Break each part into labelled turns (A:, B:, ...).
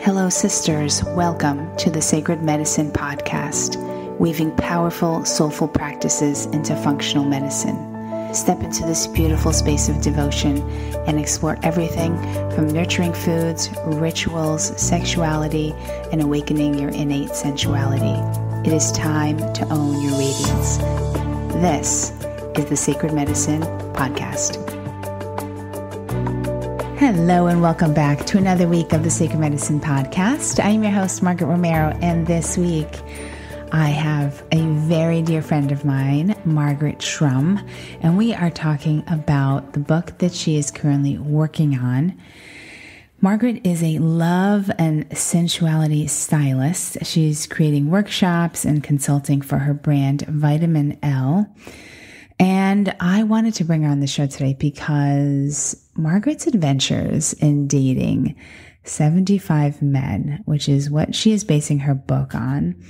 A: Hello, sisters. Welcome to the Sacred Medicine Podcast, weaving powerful, soulful practices into functional medicine. Step into this beautiful space of devotion and explore everything from nurturing foods, rituals, sexuality, and awakening your innate sensuality. It is time to own your radiance. This is the Sacred Medicine Podcast. Hello and welcome back to another week of the Sacred Medicine Podcast. I am your host, Margaret Romero, and this week I have a very dear friend of mine, Margaret Shrum, and we are talking about the book that she is currently working on. Margaret is a love and sensuality stylist. She's creating workshops and consulting for her brand Vitamin L. And I wanted to bring her on the show today because Margaret's adventures in dating 75 men, which is what she is basing her book on,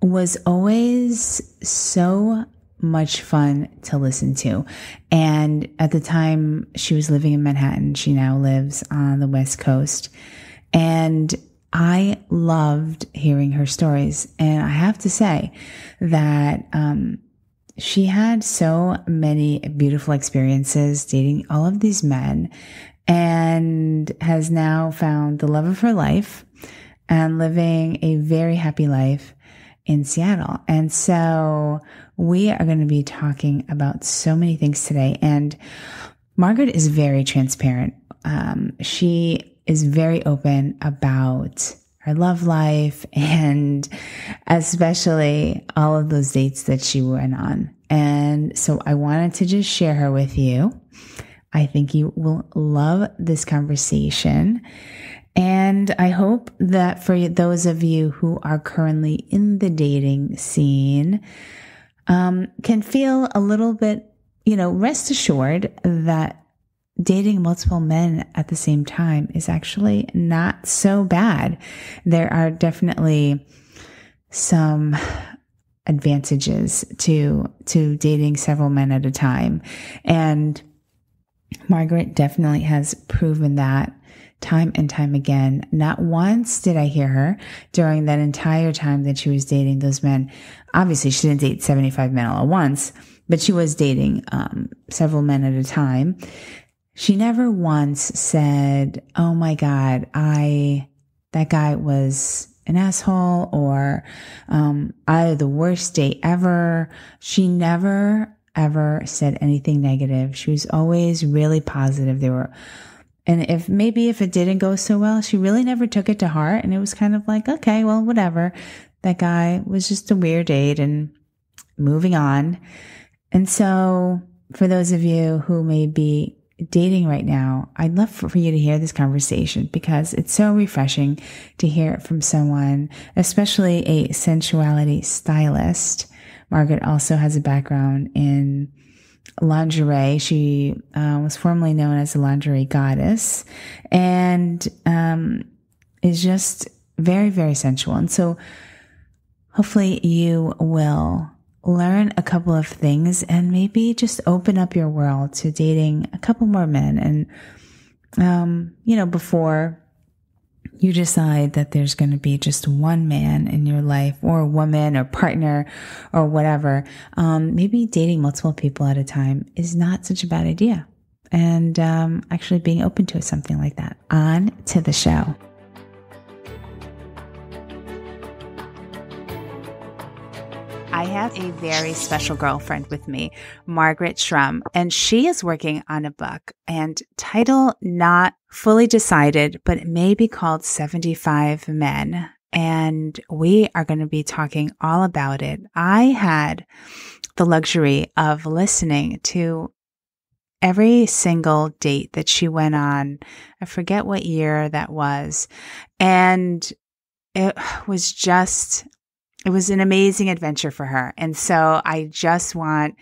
A: was always so much fun to listen to. And at the time she was living in Manhattan, she now lives on the West Coast. And I loved hearing her stories. And I have to say that, she had so many beautiful experiences dating all of these men and has now found the love of her life and living a very happy life in Seattle. And so we are going to be talking about so many things today. And Margaret is very transparent. She is very open about her love life and especially all of those dates that she went on. And so I wanted to just share her with you. I think you will love this conversation. And I hope that for those of you who are currently in the dating scene, can feel a little bit, rest assured that dating multiple men at the same time is actually not so bad. There are definitely some advantages to dating several men at a time. And Margaret definitely has proven that time and time again. Not once did I hear her during that entire time that she was dating those men. Obviously, she didn't date 75 men all at once, but she was dating several men at a time. She never once said, "Oh my God, that guy was an asshole," or I had the worst date ever. She never ever said anything negative. She was always really positive. And if it didn't go so well, she really never took it to heart. And it was kind of like, okay, well, whatever. That guy was just a weird date and moving on. And so for those of you who may be dating right now, I'd love for you to hear this conversation because it's so refreshing to hear it from someone, especially a sensuality stylist. Margaret also has a background in lingerie. She was formerly known as a lingerie goddess and is just very, very sensual. And so hopefully you will learn a couple of things and maybe just open up your world to dating a couple more men. And, before you decide that there's going to be just one man in your life or a woman or partner or whatever, maybe dating multiple people at a time is not such a bad idea. And actually being open to something like that. On to the show. I have a very special girlfriend with me, Margaret Shrum, and she is working on a book and title not fully decided, but it may be called 75 Men. And we are going to be talking all about it. I had the luxury of listening to every single date that she went on. I forget what year that was. And it was an amazing adventure for her. And so I just want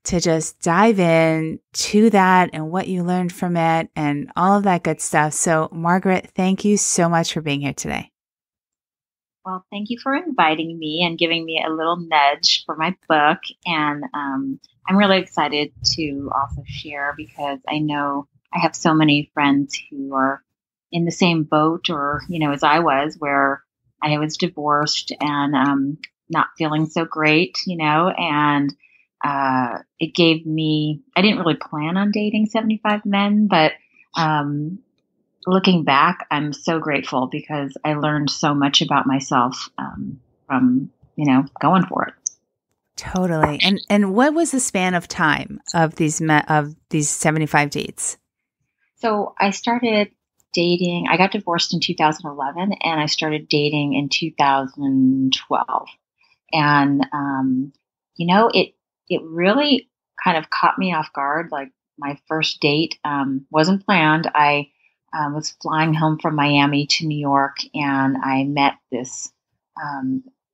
A: to just dive in to that and what you learned from it and all of that good stuff. So Margaret, thank you so much for being here today.
B: Well, thank you for inviting me and giving me a little nudge for my book. And I'm really excited to also share because I know I have so many friends who are in the same boat or, as I was, where I was divorced and not feeling so great, and it gave me, I didn't really plan on dating 75 men, but looking back, I'm so grateful because I learned so much about myself from, going for it.
A: Totally. And what was the span of time of these 75 dates?
B: So I started dating. I got divorced in 2011, and I started dating in 2012. And it really kind of caught me off guard. Like my first date wasn't planned. I was flying home from Miami to New York, and I met this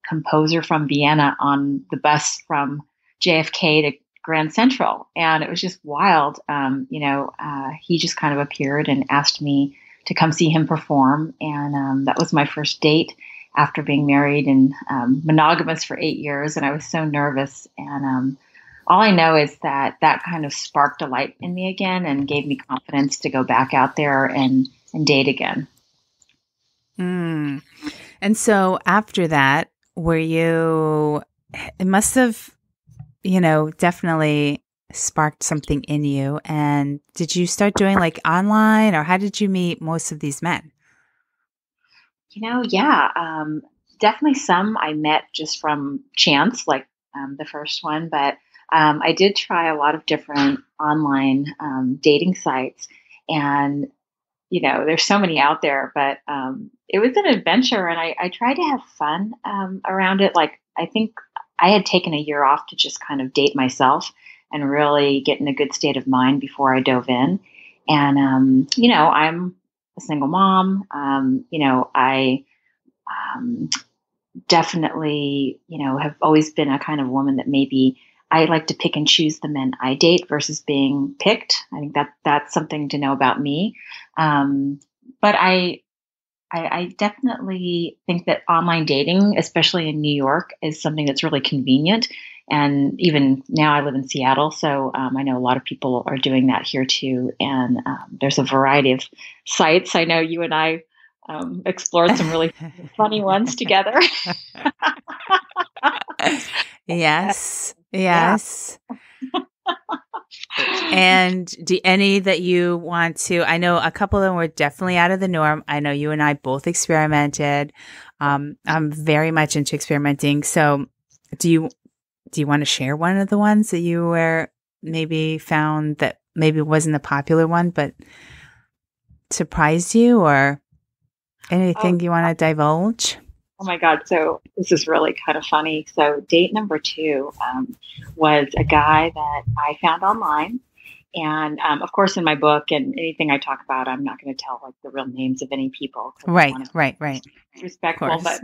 B: composer from Vienna on the bus from JFK to Grand Central, and it was just wild. He just kind of appeared and asked me to come see him perform, and that was my first date after being married and monogamous for 8 years, and I was so nervous. And all I know is that kind of sparked a light in me again and gave me confidence to go back out there and date again.
A: Mm. And so after that, it must have, definitely sparked something in you. And did you start doing like online, or how did you meet most of these men?
B: Yeah, definitely some I met just from chance, like the first one, but I did try a lot of different online dating sites, and there's so many out there, but it was an adventure, and I tried to have fun around it. Like I think I had taken a year off to just kind of date myself and really get in a good state of mind before I dove in. And I'm a single mom. I definitely, have always been a kind of woman that maybe I like to pick and choose the men I date versus being picked. I think that's something to know about me. But I definitely think that online dating, especially in New York, is something that's really convenient. And even now I live in Seattle, so I know a lot of people are doing that here too. And there's a variety of sites. I know you and I explored some really funny ones together.
A: Yes. And do any that you want to? I know a couple of them were definitely out of the norm. I know you and I both experimented. I'm very much into experimenting. So do you want to share one of the ones that you were maybe found that maybe wasn't a popular one, but surprised you, or anything you want to divulge?
B: Oh my God. So this is really kind of funny. So date number 2 was a guy that I found online. And of course, in my book and anything I talk about, I'm not going to tell like the real names of any people.
A: Right.
B: Respectful. But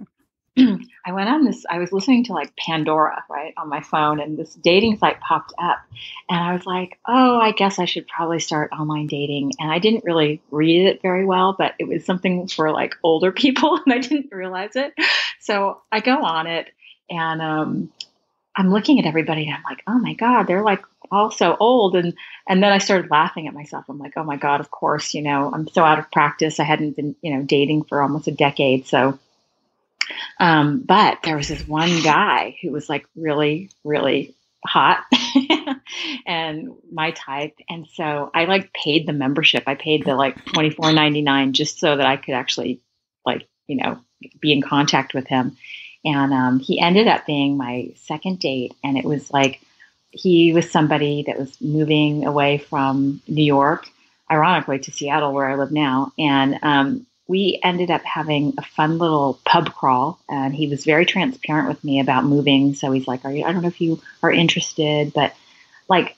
B: I went on this, I was listening to like Pandora, right, on my phone, and this dating site popped up. And I was like, oh, I guess I should probably start online dating. And I didn't really read it very well, but it was something for like older people, and I didn't realize it. So I go on it, and I'm looking at everybody, and I'm like, oh my God, they're like all so old. And then I started laughing at myself. I'm like, oh my God, of course, I'm so out of practice. I hadn't been, dating for almost a decade. So but there was this one guy who was like really, really hot and my type. And so I like paid the membership. I paid the like $24.99 just so that I could actually like, be in contact with him. And he ended up being my second date. And it was like, he was somebody that was moving away from New York, ironically to Seattle, where I live now. And we ended up having a fun little pub crawl, and he was very transparent with me about moving. So he's like, I don't know if you are interested, but like,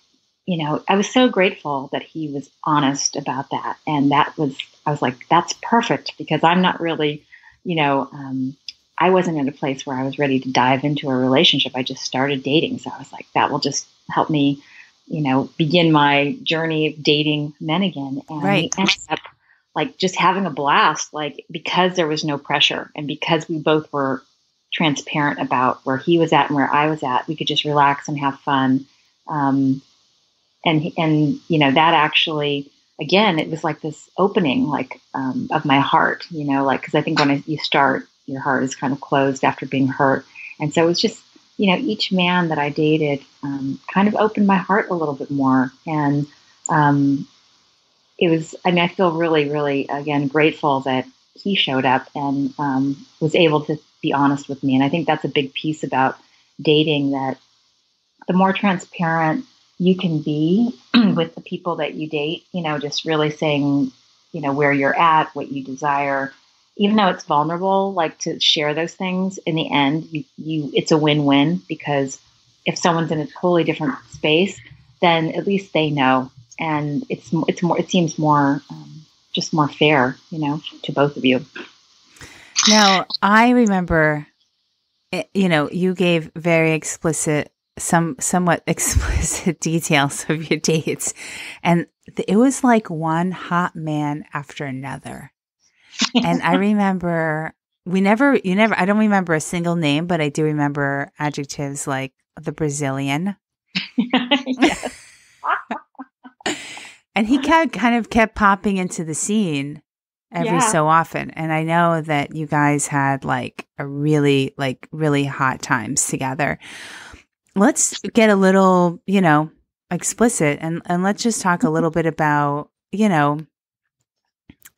B: I was so grateful that he was honest about that. And I was like, that's perfect, because I'm not really, I wasn't in a place where I was ready to dive into a relationship. I just started dating. So I was like, that will just help me, begin my journey of dating men again. And we ended up like just having a blast, like because there was no pressure, and because we both were transparent about where he was at and where I was at, we could just relax and have fun. And that actually again, it was like this opening, like, of my heart, like, cause I think when you start, your heart is kind of closed after being hurt. And so it was just, each man that I dated, kind of opened my heart a little bit more. And, it was, I mean, I feel really, really, again, grateful that he showed up and, was able to be honest with me. And I think that's a big piece about dating, that the more transparent you can be with the people that you date, just really saying, where you're at, what you desire, even though it's vulnerable, like, to share those things, in the end, it's a win-win, because if someone's in a totally different space, then at least they know. And it seems more, just more fair, to both of you.
A: Now, I remember, you gave very explicit, somewhat explicit details of your dates, and it was like one hot man after another. And I remember I don't remember a single name, but I do remember adjectives like the Brazilian.
B: Yes.
A: And he kind of kept popping into the scene every so often. And I know that you guys had like a really hot times together. Let's get a little, explicit, and let's just talk a little bit about,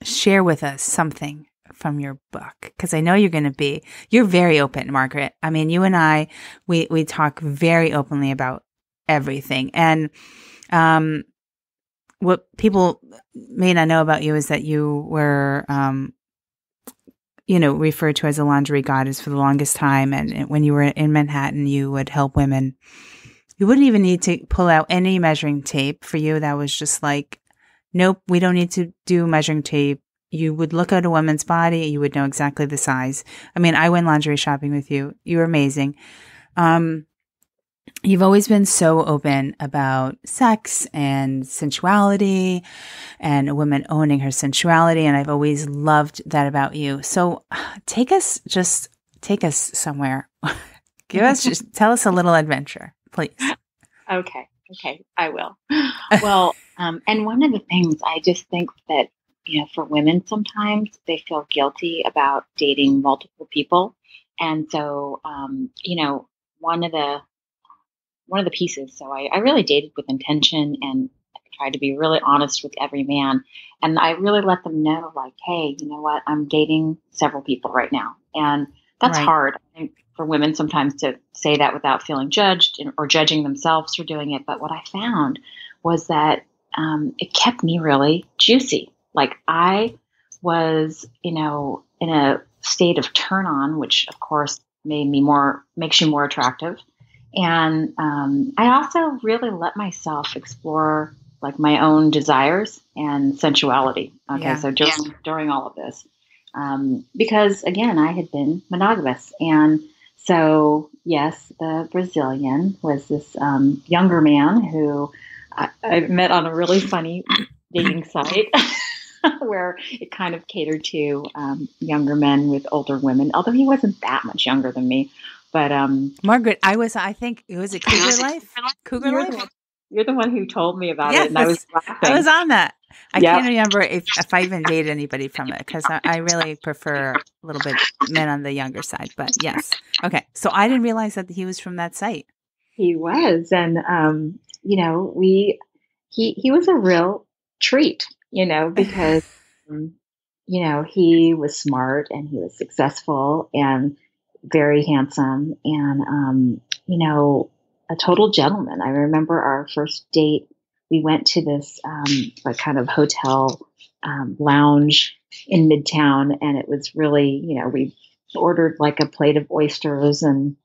A: share with us something from your book, because I know you're very open, Margaret. I mean, you and I, we talk very openly about everything. And what people may not know about you is that you were, referred to as a lingerie goddess for the longest time. And when you were in Manhattan, you would help women. You wouldn't even need to pull out any measuring tape. For you, that was just like, nope, we don't need to do measuring tape. You would look at a woman's body, you would know exactly the size. I mean, I went lingerie shopping with you. You were amazing. You've always been so open about sex and sensuality and a woman owning her sensuality. And I've always loved that about you. So take us somewhere. Tell us a little adventure, please.
B: Okay, I will. Well, and one of the things I just think that, for women, sometimes they feel guilty about dating multiple people. And so, one of the pieces, so I really dated with intention, and I tried to be really honest with every man. And I really let them know, like, hey, you know what? I'm dating several people right now. And that's hard, I think, for women sometimes to say that without feeling judged or judging themselves for doing it. But what I found was that it kept me really juicy. Like, I was, in a state of turn on, which of course makes you more attractive. And I also really let myself explore, like, my own desires and sensuality. Okay, so during all of this, because again, I had been monogamous, and so yes, the Brazilian was this younger man who I met on a really funny dating site where it kind of catered to younger men with older women, although he wasn't that much younger than me. But
A: Margaret, I think it was a Cougar Life. Cougar Life.
B: You're the one who told me about it, and I was laughing.
A: I was on that. I can't remember if I even dated anybody from it, because I really prefer a little bit men on the younger side. But yes, okay. So I didn't realize that he was from that site.
B: He was, and he was a real treat, because he was smart, and he was successful, and very handsome, and a total gentleman. I remember our first date. We went to this like kind of hotel lounge in Midtown, and it was really, we ordered like a plate of oysters, and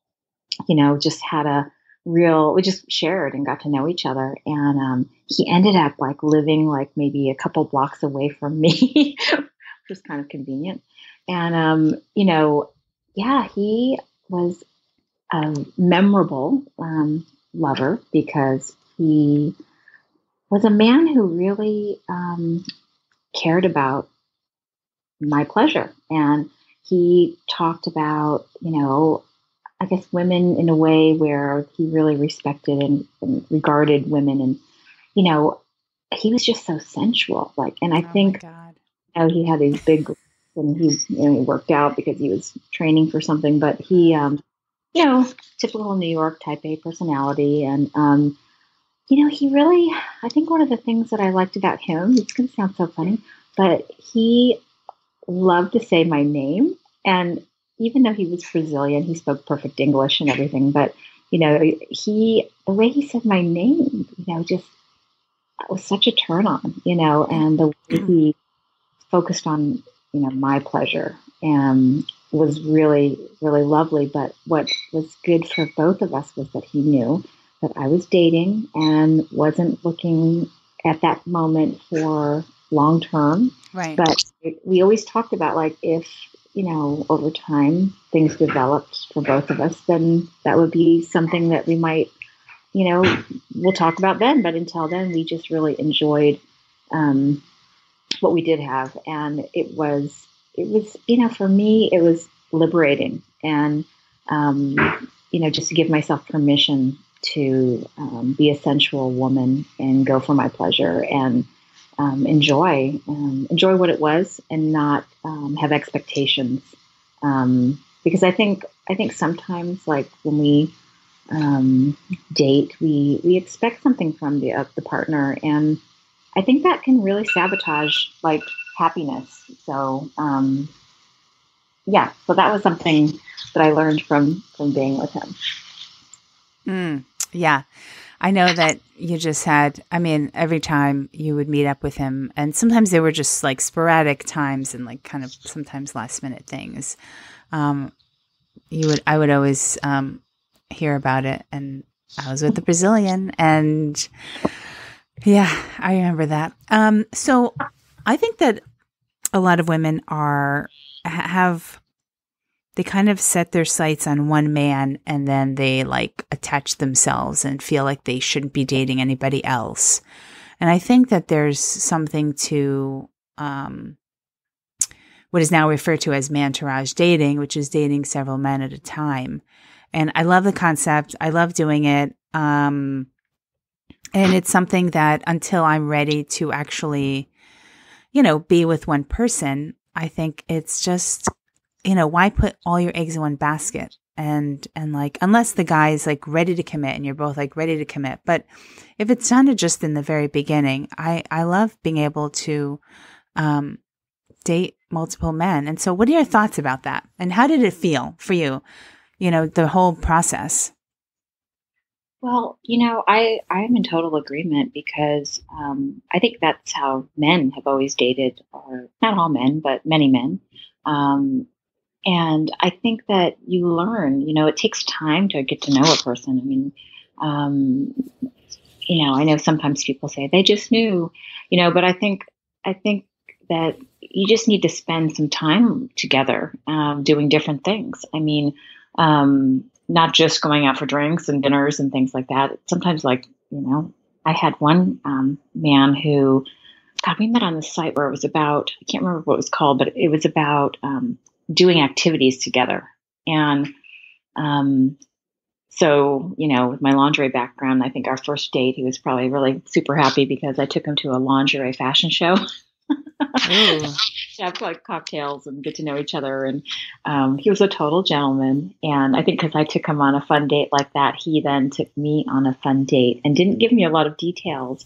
B: just had we just shared and got to know each other. And he ended up like living like maybe a couple blocks away from me, which was kind of convenient. And he was a memorable lover, because he was a man who really cared about my pleasure. And he talked about, I guess, women in a way where he really respected and regarded women. And, he was just so sensual. Like, and I think,
A: my God.
B: you know, he had these big, and he, you know, he worked out because he was training for something, but he, you know, typical New York type A personality. And, you know, he really, I think one of the things that I liked about him, it's going to sound so funny, but he loved to say my name. And even though he was Brazilian, he spoke perfect English and everything. But, you know, the way he said my name, you know, just was such a turn on, you know, and the way he focused on, you know, my pleasure was really, really lovely. But what was good for both of us was that he knew that I was dating and wasn't looking at that moment for long term.
A: Right.
B: But we always talked about, like, if, you know, over time things developed for both of us, then that would be something that we might, you know, we'll talk about then. But until then, we just really enjoyed what we did have. And it was, you know, for me, it was liberating. And, you know, just to give myself permission to be a sensual woman and go for my pleasure and enjoy what it was, and not have expectations. Because I think sometimes, like, when we date, we expect something from the partner, and I think that can really sabotage, like, happiness. So yeah, so that was something that I learned from being with him.
A: Yeah. I know that you just had, I mean, every time you would meet up with him, and sometimes they were just like sporadic times and like kind of sometimes last minute things. I would always hear about it, and I was with the Brazilian, and yeah, I remember that. So I think that a lot of women they kind of set their sights on one man, and then they like attach themselves and feel like they shouldn't be dating anybody else. And I think that there's something to what is now referred to as mantourage dating, which is dating several men at a time. And I love the concept. I love doing it. And it's something that until I'm ready to actually, you know, be with one person, I think it's just, you know, why put all your eggs in one basket? And like, unless the guy is like ready to commit and you're both like ready to commit. But if it's done just in the very beginning, I love being able to date multiple men. And so what are your thoughts about that? And how did it feel for you, you know, the whole process?
B: Well, you know, I'm in total agreement, because I think that's how men have always dated, or not all men, but many men. And I think that you learn, you know, it takes time to get to know a person. I mean, you know, I know sometimes people say they just knew, you know, but I think that you just need to spend some time together, doing different things. I mean, not just going out for drinks and dinners and things like that. Sometimes, like, you know, I had one man who, God, we met on the site where it was about, I can't remember what it was called, but it was about doing activities together. And so, you know, with my lingerie background, I think our first date, he was probably really super happy because I took him to a lingerie fashion show. To have like cocktails and get to know each other. And he was a total gentleman. And I think because I took him on a fun date like that, he then took me on a fun date and didn't give me a lot of details.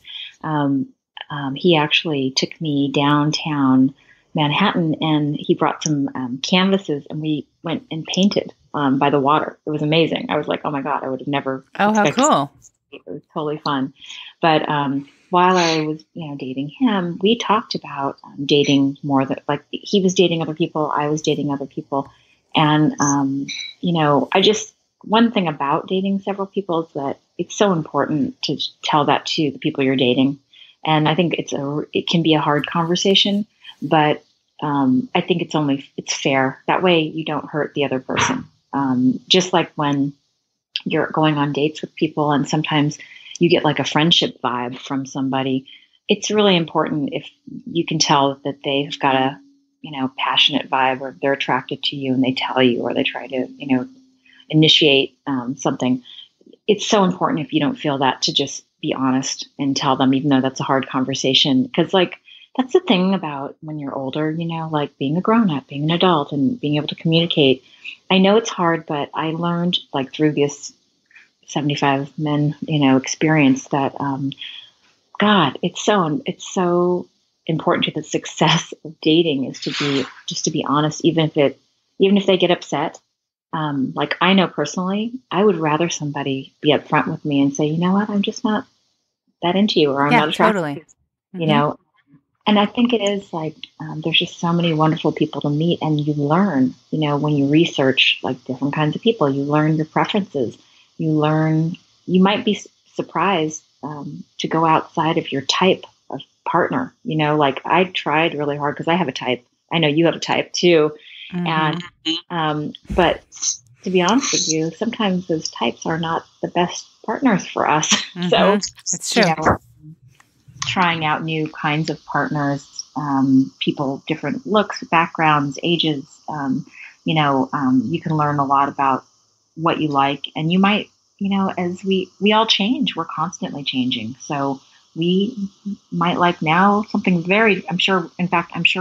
B: He actually took me downtown Manhattan, and he brought some canvases, and we went and painted by the water. It was amazing. I was like, oh my God, I would have never.
A: Oh, how cool.
B: It was totally fun. But while I was, you know, dating him, we talked about dating more than, like, he was dating other people, I was dating other people. And, you know, one thing about dating several people is that it's so important to tell that to the people you're dating. And I think it can be a hard conversation, but I think it's fair. That way you don't hurt the other person. Just like when you're going on dates with people and sometimes you get like a friendship vibe from somebody, it's really important if you can tell that they've got a, you know, passionate vibe, or they're attracted to you and they tell you, or they try to, you know, initiate something. It's so important, if you don't feel that, to just be honest and tell them, even though that's a hard conversation. Because like, that's the thing about when you're older, like being a grown up, being an adult and being able to communicate. I know it's hard, but I learned like through this 75 men, experience that, God, it's so important to the success of dating is to be honest, even if they get upset. Like I know personally, I would rather somebody be upfront with me and say, you know what, I'm just not that into you, or I'm not attracted to you,
A: Mm-hmm.
B: And I think it is like, there's just so many wonderful people to meet, and you learn, when you research like different kinds of people, you learn your preferences, you might be surprised to go outside of your type of partner. Like I tried really hard because I have a type. I know you have a type too.
A: Mm-hmm.
B: And, but to be honest with you, sometimes those types are not the best partners for us.
A: Mm-hmm.
B: So
A: it's true.
B: Trying out new kinds of partners, people, different looks, backgrounds, ages, you can learn a lot about what you like, and you might, as we all change, we're constantly changing. So we might like now something I'm sure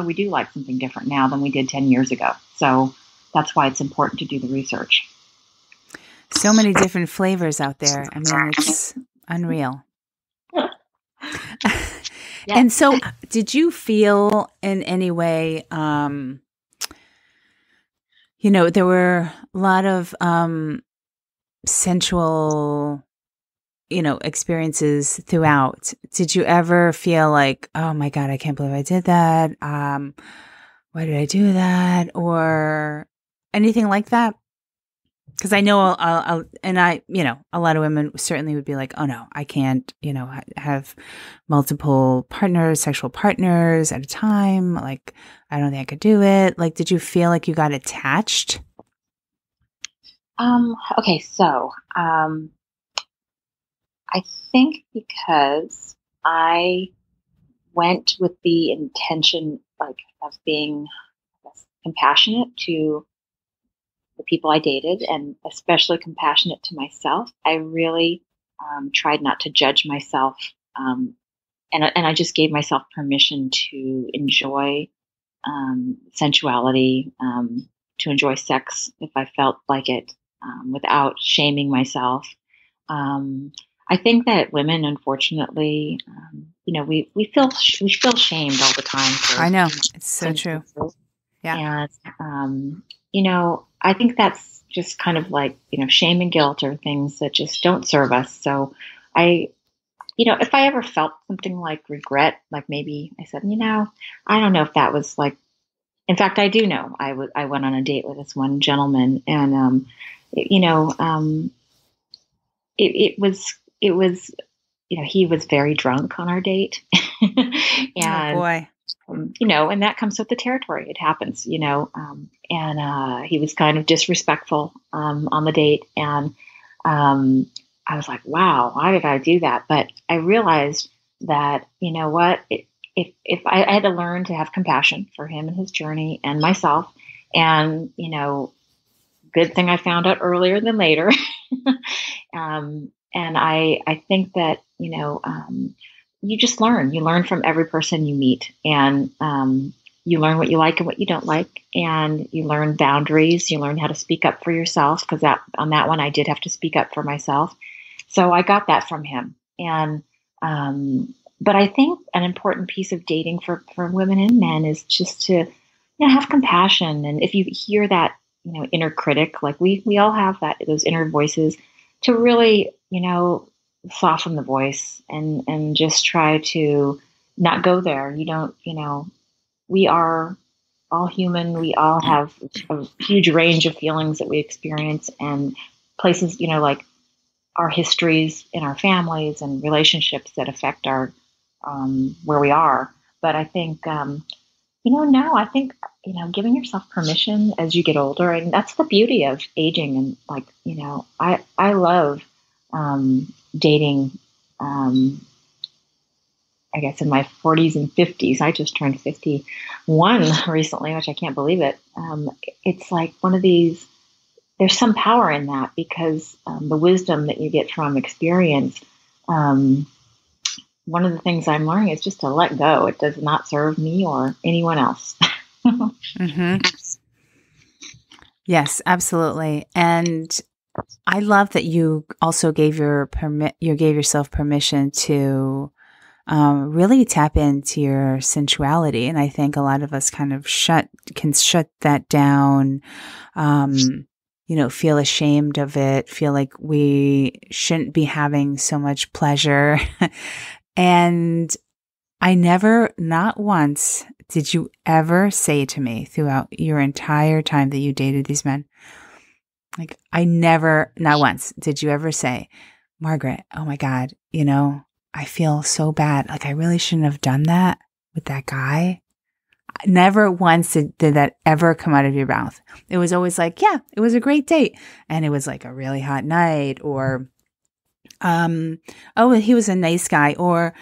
B: we do like something different now than we did 10 years ago. So that's why it's important to do the research.
A: So many different flavors out there. I mean, it's unreal.
B: Yeah.
A: And so did you feel in any way, there were a lot of sensual, experiences throughout. Did you ever feel like, oh my God, I can't believe I did that? Why did I do that? Or anything like that? Because I know, a lot of women certainly would be like, oh no, I can't, have multiple partners, sexual partners at a time. Like, I don't think I could do it. Like, did you feel like you got attached?
B: Okay. So, I think because I went with the intention, like, of being, I guess, compassionate to the people I dated, and especially compassionate to myself. I really tried not to judge myself, and I just gave myself permission to enjoy sensuality, to enjoy sex if I felt like it, without shaming myself. I think that women, unfortunately, we feel shamed all the time.
A: I know, it's so true.
B: Yeah, and I think that's just kind of like shame and guilt are things that just don't serve us. So if I ever felt something like regret, like maybe I said, I don't know if that was like. In fact, I do know. I went on a date with this one gentleman, and it was he was very drunk on our date, and
A: oh boy,
B: and that comes with the territory. It happens, and he was kind of disrespectful on the date, and I was like, wow, why did I do that? But I realized that what. If I had to learn to have compassion for him and his journey and myself, and good thing I found out earlier than later. And I think that you just learn. You learn from every person you meet, and you learn what you like and what you don't like, and you learn boundaries. You learn how to speak up for yourself, because on that one I did have to speak up for myself. So I got that from him, and but I think an important piece of dating for women and men is just to have compassion. And if you hear that inner critic, like we all have those inner voices, to really soften the voice and just try to not go there. You don't we are all human. We all have a huge range of feelings that we experience, and places like our histories in our families and relationships that affect our where we are. But I think, now I think, giving yourself permission as you get older, and that's the beauty of aging. And like, I love dating, I guess in my 40s and 50s. I just turned 51 recently, which I can't believe it. It's like one of these, there's some power in that, because the wisdom that you get from experience one of the things I'm learning is just to let go. It does not serve me or anyone else.
A: Mm-hmm. Yes, absolutely. And I love that you also gave yourself permission to really tap into your sensuality. And I think a lot of us kind of can shut that down, feel ashamed of it, feel like we shouldn't be having so much pleasure. And not once did you ever say to me throughout your entire time that you dated these men, like not once did you ever say, Margaret, oh my God, I feel so bad. Like I really shouldn't have done that with that guy. Never once did that ever come out of your mouth. It was always like, yeah, it was a great date. And it was like a really hot night, or, oh, he was a nice guy, or,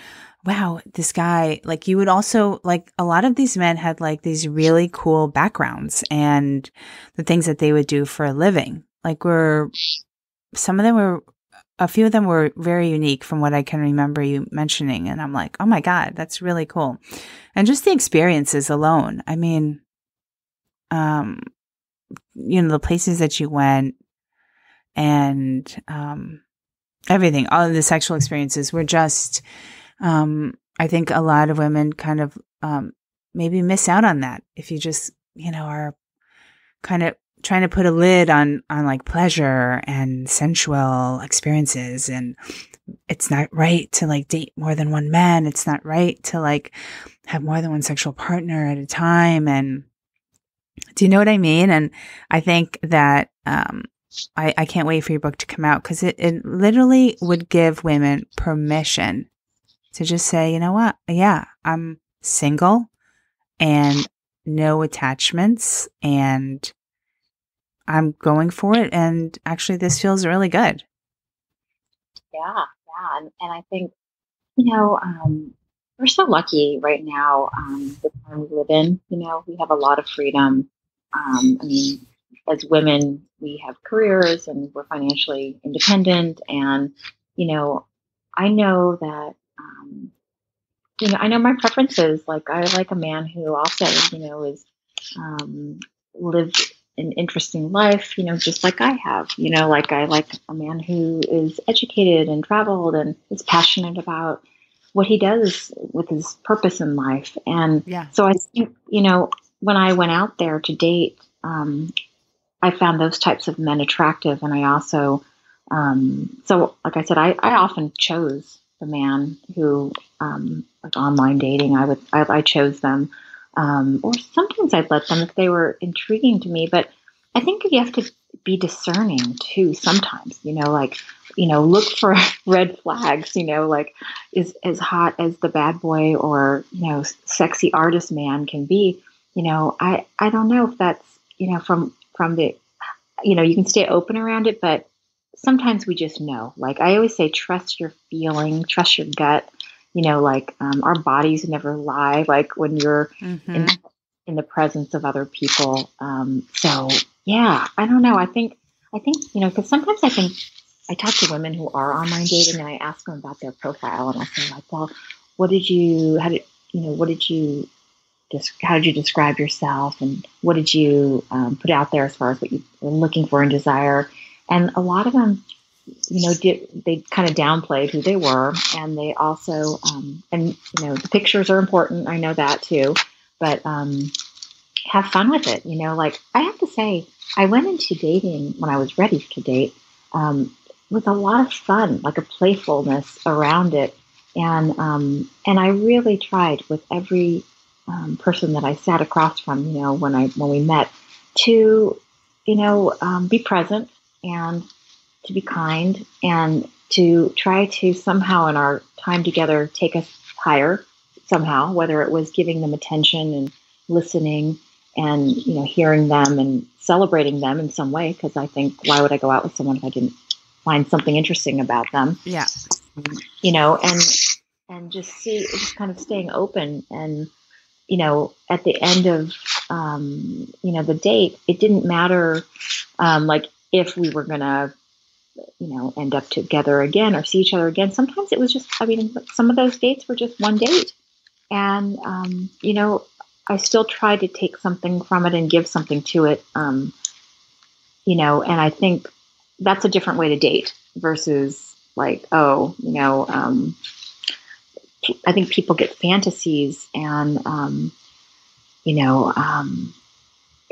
A: wow, this guy, like you would also, like a lot of these men had like these really cool backgrounds and the things that they would do for a living. Like a few of them were very unique from what I can remember you mentioning. And I'm like, oh my God, that's really cool. And just the experiences alone. I mean, the places that you went and everything, all of the sexual experiences were just, I think a lot of women kind of maybe miss out on that if you just, are kind of trying to put a lid on like pleasure and sensual experiences. And it's not right to like date more than one man. It's not right to like have more than one sexual partner at a time. And do you know what I mean? And I think that I can't wait for your book to come out, because it literally would give women permission to just say, you know what? Yeah, I'm single and no attachments, and I'm going for it. And actually, this feels really good.
B: Yeah. And I think, we're so lucky right now, the time we live in. We have a lot of freedom. I mean, as women, we have careers and we're financially independent. And, I know that, I know my preferences. Like, I like a man who also, is lived an interesting life, just like I have. Like I like a man who is educated and traveled and is passionate about what he does with his purpose in life. And so I think, when I went out there to date, I found those types of men attractive. And I also, so like I said, I often chose the man who, like online dating, I chose them. Or sometimes I'd let them if they were intriguing to me. But I think you have to be discerning too sometimes, look for red flags, like is as hot as the bad boy or, sexy artist man can be. I don't know if that's, from the, you can stay open around it, but sometimes we just know. Like I always say, trust your feeling, trust your gut. Our bodies never lie. Like when you're in the presence of other people. So yeah, I don't know. I think because sometimes I talk to women who are online dating and I ask them about their profile and I say like, well, how did you describe yourself and what did you put out there as far as what you were looking for and desire? And a lot of them, they kind of downplayed who they were, and they also, the pictures are important. I know that too, but have fun with it. Like I have to say, I went into dating when I was ready to date with a lot of fun, like a playfulness around it, and I really tried with every person that I sat across from, when we met, to be present and to be kind and to try to somehow in our time together take us higher somehow, whether it was giving them attention and listening and, hearing them and celebrating them in some way. Because I think, why would I go out with someone if I didn't find something interesting about them?
A: Yeah.
B: And just kind of staying open. And, at the end of, the date, it didn't matter, like if we were going to end up together again or see each other again. Sometimes it was just, some of those dates were just one date. And, I still try to take something from it and give something to it. And I think that's a different way to date versus like, I think people get fantasies and,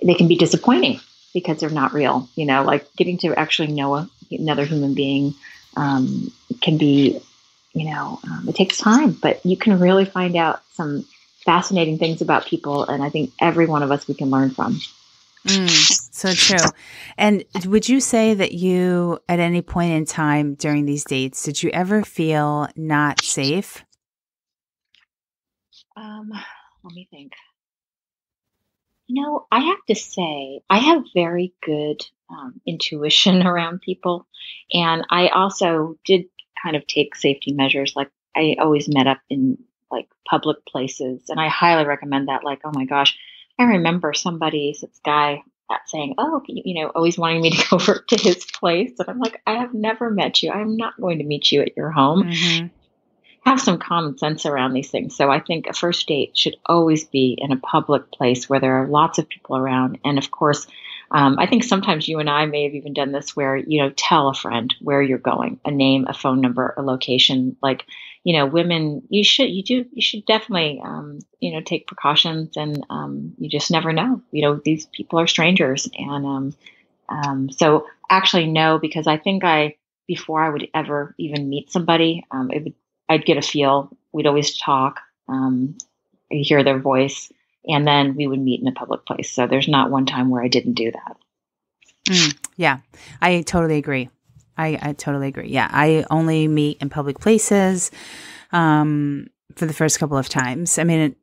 B: they can be disappointing because they're not real, like getting to actually know another human being, can be, it takes time, but you can really find out some fascinating things about people. And I think every one of us we can learn from.
A: So true. And would you say that you, at any point in time during these dates, did you ever feel not safe?
B: Let me think. I have to say, I have very good intuition around people. And I also did kind of take safety measures. Like I always met up in like public places. And I highly recommend that. Like, oh my gosh, I remember this guy saying, oh, always wanting me to go over to his place. And I'm like, I have never met you. I'm not going to meet you at your home. Mm-hmm. Have some common sense around these things. So I think a first date should always be in a public place where there are lots of people around. And of course, I think sometimes you and I may have even done this where, tell a friend where you're going, a name, a phone number, a location. Like, women, you should definitely, take precautions, and you just never know. These people are strangers. And so actually no, because I think before I would ever even meet somebody, I'd get a feel. We'd always talk, I'd hear their voice, and then we would meet in a public place. So there's not one time where I didn't do that.
A: Yeah, I totally agree. I totally agree. Yeah, I only meet in public places for the first couple of times. I mean,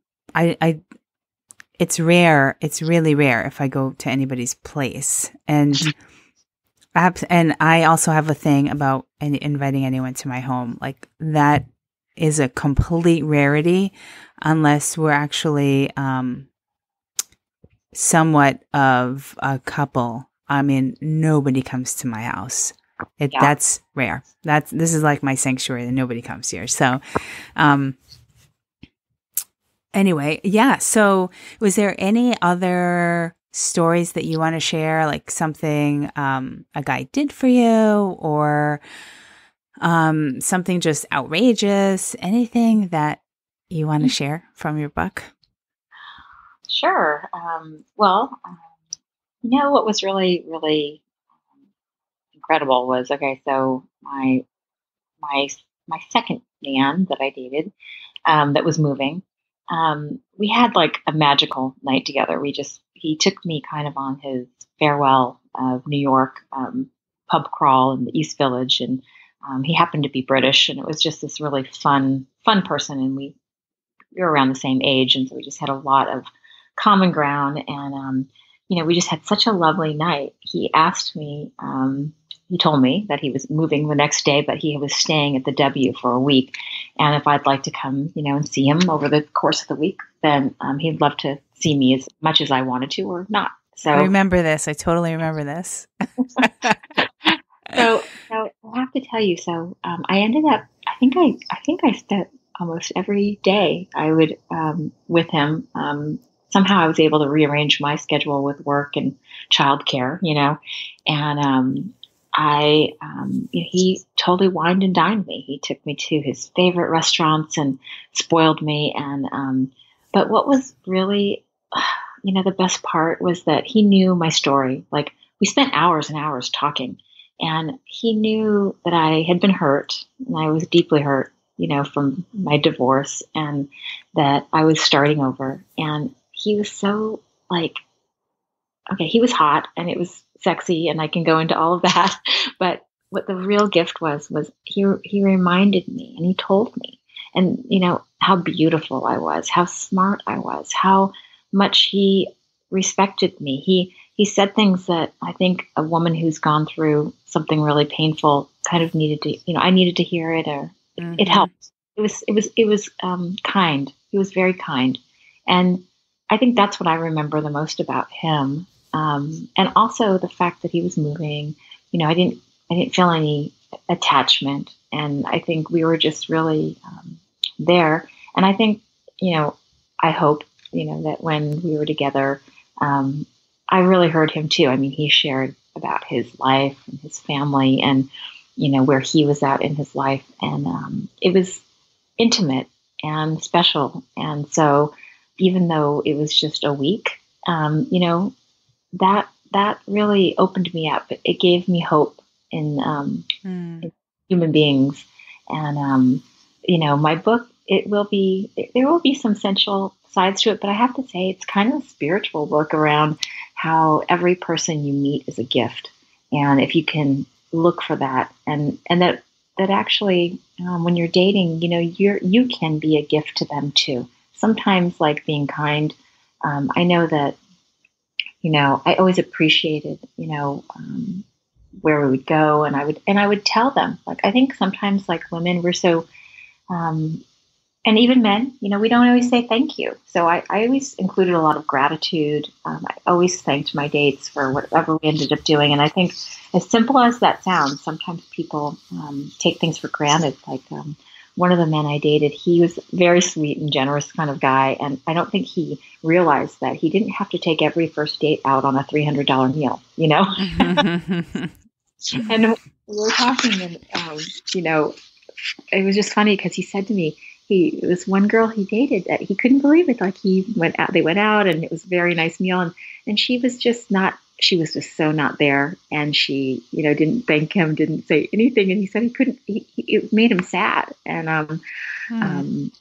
A: it's rare. It's really rare if I go to anybody's place. And I also have a thing about inviting anyone to my home. Like that is a complete rarity unless we're actually somewhat of a couple. I mean, nobody comes to my house. That's rare. This is like my sanctuary and nobody comes here. So anyway, yeah. So was there any other stories that you want to share, like something a guy did for you, or something just outrageous, anything that you want to share from your book?
B: Sure. What was really, really incredible was, so my second man that I dated, that was moving, we had like a magical night together. He took me kind of on his farewell of New York pub crawl in the East Village, and he happened to be British, and it was just this really fun person, and we were around the same age, and so we just had a lot of common ground, and we just had such a lovely night. He asked me, he told me that he was moving the next day, but he was staying at the W for a week, and if I'd like to come, and see him over the course of the week, then he'd love to see me as much as I wanted to, or not. So
A: I remember this. I totally remember this.
B: So I have to tell you. So I ended up. I think I spent almost every day I would with him. Somehow I was able to rearrange my schedule with work and childcare. And he totally wined and dined me. He took me to his favorite restaurants and spoiled me. And but what was really the best part was that he knew my story. Like we spent hours and hours talking. And he knew that I had been hurt, and I was deeply hurt, from my divorce, and that I was starting over. And he was so he was hot and it was sexy, and I can go into all of that. But what the real gift was he reminded me, and he told me, and how beautiful I was, how smart I was, how much he respected me. He said things that I think a woman who's gone through something really painful kind of needed to, I needed to hear it, or it helped. It was kind. He was very kind. And I think that's what I remember the most about him. And also the fact that he was moving, I didn't I didn't feel any attachment. And I think we were just really there. And I think, I hope, that when we were together, I really heard him too. I mean, he shared about his life and his family and, where he was at in his life. And it was intimate and special. And so even though it was just a week, that really opened me up. It gave me hope in human beings. And, my book, there will be some sensual sides to it, but I have to say it's kind of a spiritual book around how every person you meet is a gift. And if you can look for that and that actually, when you're dating, you can be a gift to them too. Sometimes like being kind. I know that, I always appreciated, where we would go, and I would tell them, like, I think sometimes like women, we're so, and even men, we don't always say thank you. So I always included a lot of gratitude. I always thanked my dates for whatever we ended up doing. And I think as simple as that sounds, sometimes people take things for granted. Like one of the men I dated, he was very sweet and generous kind of guy. And I don't think he realized that he didn't have to take every first date out on a $300 meal, And we were talking and, it was just funny because he said to me, this one girl he dated, he couldn't believe it. Like they went out and it was a very nice meal. And she was just so not there. And she, didn't thank him, didn't say anything. And he said it made him sad. And, and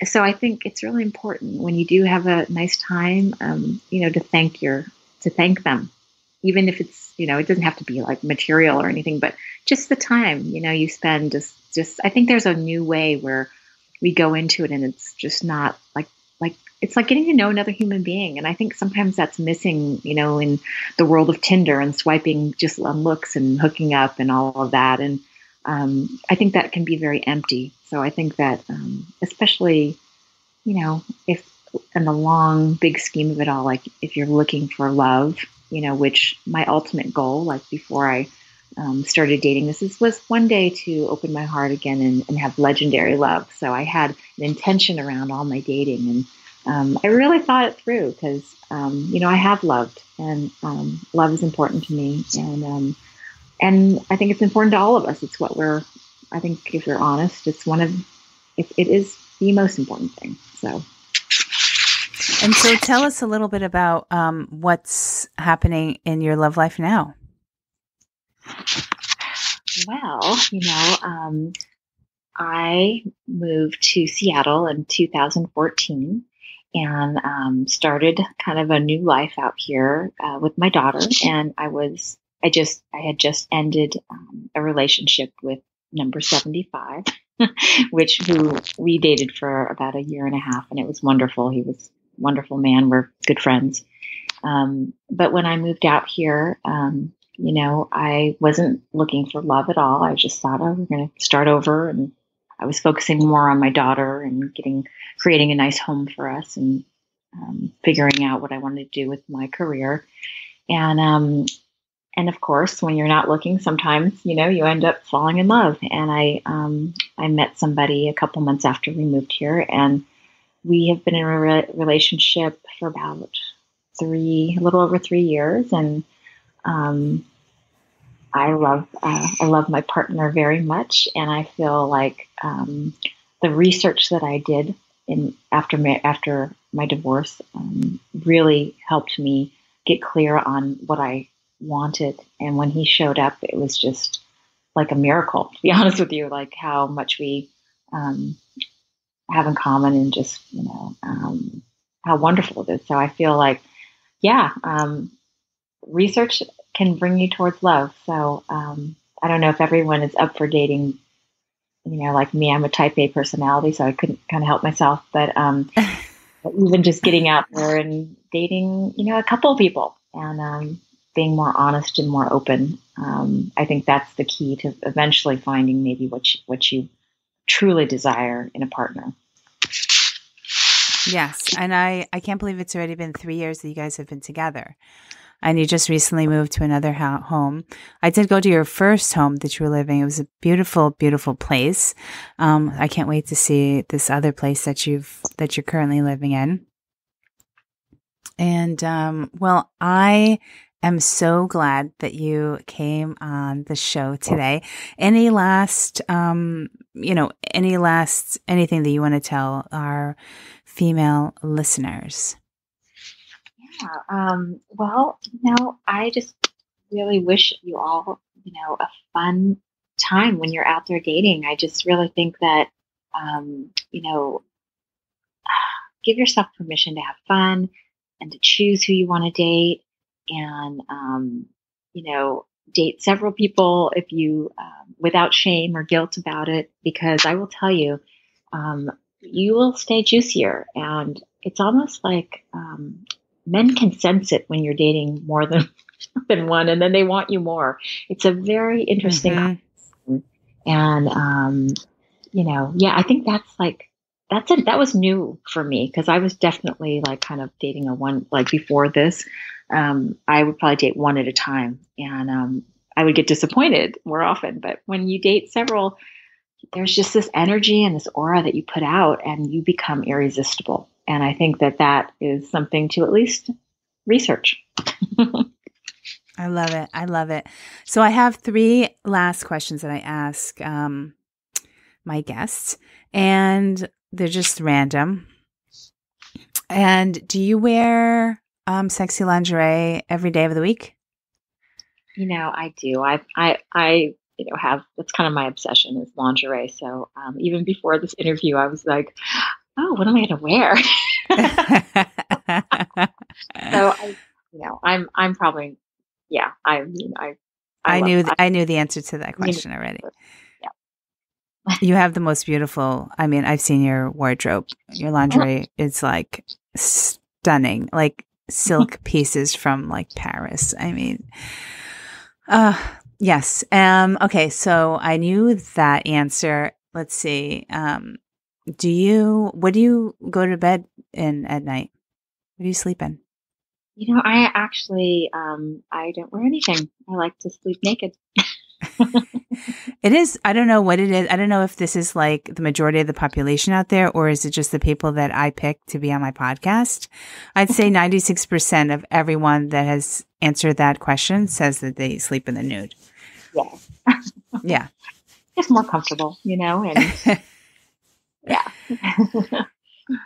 B: so I think it's really important when you do have a nice time, to thank them, even if it's, it doesn't have to be like material or anything, but just the time, you spend just, I think there's a new way where we go into it and it's just not like it's like getting to know another human being. And I think sometimes that's missing, in the world of Tinder and swiping just on looks and hooking up and all of that. And I think that can be very empty. So I think that especially, if in the long, big scheme of it all, like if you're looking for love, which my ultimate goal, like before I started dating, was one day to open my heart again and have legendary love. So I had an intention around all my dating, and I really thought it through because, I have loved, and love is important to me, and I think it's important to all of us. It's what I think if we're honest, it is the most important thing. So.
A: And so tell us a little bit about what's happening in your love life now.
B: Well, I moved to Seattle in 2014 and started kind of a new life out here with my daughter. And I had just ended a relationship with number 75, who we dated for about a year and a half, and it was wonderful. He was a wonderful man. We're good friends. But when I moved out here, I wasn't looking for love at all. I just thought, we're going to start over. And I was focusing more on my daughter and creating a nice home for us and figuring out what I wanted to do with my career. And of course, when you're not looking, sometimes, you end up falling in love. And I met somebody a couple months after we moved here, and we have been in a relationship for about a little over 3 years. And I love my partner very much, and I feel like the research that I did after my divorce really helped me get clear on what I wanted. And when he showed up, it was just like a miracle, to be honest with you, like how much we have in common, and just how wonderful it is. So I feel like, research can bring you towards love. So I don't know if everyone is up for dating, like me. I'm a type A personality, so I couldn't kind of help myself. But even just getting out there and dating, a couple of people, and being more honest and more open, I think that's the key to eventually finding maybe what you truly desire in a partner.
A: Yes. And I can't believe it's already been 3 years that you guys have been together. and you just recently moved to another home. I did go to your first home that you were living. It was a beautiful, beautiful place. I can't wait to see this other place that you're currently living in. And, well, I am so glad that you came on the show today. Any last, anything that you want to tell our female listeners?
B: Yeah. Well, I just really wish you all, a fun time when you're out there dating. I just really think that, give yourself permission to have fun and to choose who you want to date, and, date several people if you, without shame or guilt about it, because I will tell you, you will stay juicier. And it's almost like, men can sense it when you're dating more than one, and then they want you more. It's a very interesting, and, I think that was new for me, because I was definitely like kind of dating a one, like before this, I would probably date one at a time, and, I would get disappointed more often. But when you date several, there's just this energy and this aura that you put out, and you become irresistible. And I think that is something to at least research.
A: I love it. I love it. So I have 3 last questions that I ask my guests, and they're just random. And do you wear sexy lingerie every day of the week?
B: I do. I have, that's kind of my obsession is lingerie. So even before this interview, I was like, oh, what am I going to wear? So I'm probably, yeah, I
A: knew the answer to that question already. Yeah. You have the most beautiful, I've seen your wardrobe. Your lingerie is like stunning, like silk pieces from like Paris. Yes. Okay. So I knew that answer. Let's see. What do you go to bed in at night? What do you sleep in?
B: I actually, I don't wear anything. I like to sleep naked.
A: It is. I don't know what it is. I don't know if this is like the majority of the population out there, or is it just the people that I pick to be on my podcast? I'd say 96% of everyone that has answered that question says that they sleep in the nude.
B: Yeah.
A: Yeah.
B: Just more comfortable, and yeah.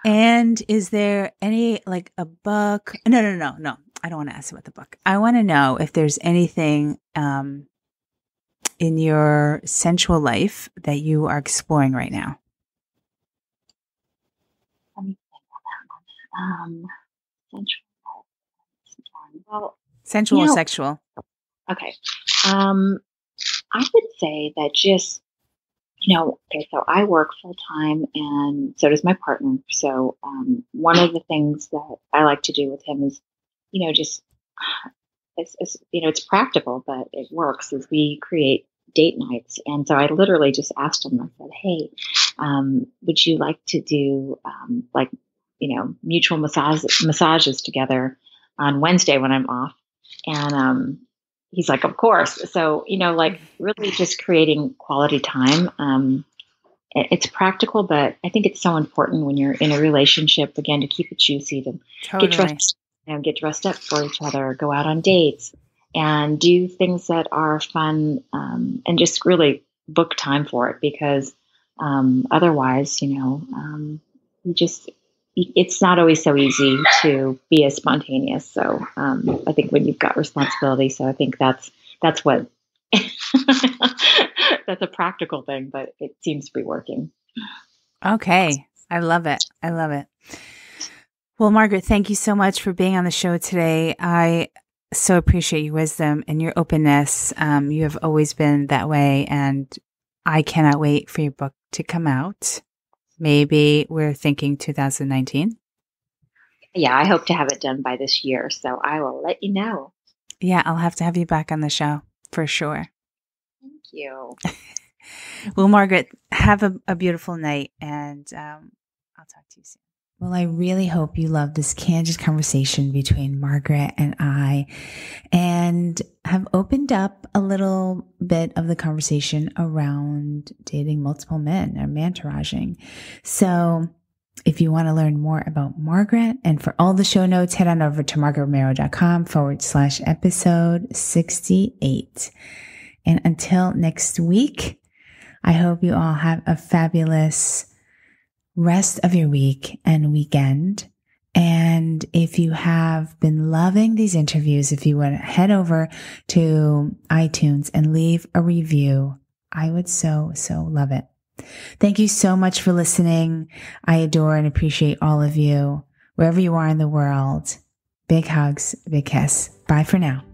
A: And is there any, like a book? No. I don't want to ask about the book. I want to know if there's anything in your sensual life that you are exploring right now.
B: Let me think on that one. Sensual. Well,
A: sensual or sexual?
B: Okay. I would say that just, okay, so I work full time, and so does my partner. So one of the things that I like to do with him is, just it's practical, but it works, is we create date nights. And so I literally just asked him, I said, hey, would you like to do mutual massages together on Wednesday when I'm off? And he's like, of course. So, really just creating quality time. It's practical, but I think it's so important when you're in a relationship, again, to keep it juicy, to get dressed up for each other, go out on dates, and do things that are fun, and just really book time for it, because otherwise, it's not always so easy to be as spontaneous. So I think when you've got responsibility, so I think that's what that's a practical thing, but it seems to be working.
A: Okay. I love it. Well, Margaret, thank you so much for being on the show today. I so appreciate your wisdom and your openness. You have always been that way, and I cannot wait for your book to come out. Maybe we're thinking 2019.
B: Yeah, I hope to have it done by this year, so I will let you know.
A: Yeah, I'll have to have you back on the show for sure.
B: Thank you.
A: Well, Margaret, have a beautiful night, and I'll talk to you soon. Well, I really hope you love this candid conversation between Margaret and I, and have opened up a little bit of the conversation around dating multiple men or mantouraging. So if you want to learn more about Margaret, and for all the show notes, head on over to margaretromero.com/episode 68. And until next week, I hope you all have a fabulous rest of your week and weekend. And if you have been loving these interviews, if you want to head over to iTunes and leave a review, I would so love it. Thank you so much for listening. I adore and appreciate all of you, wherever you are in the world. Big hugs, big kiss. Bye for now.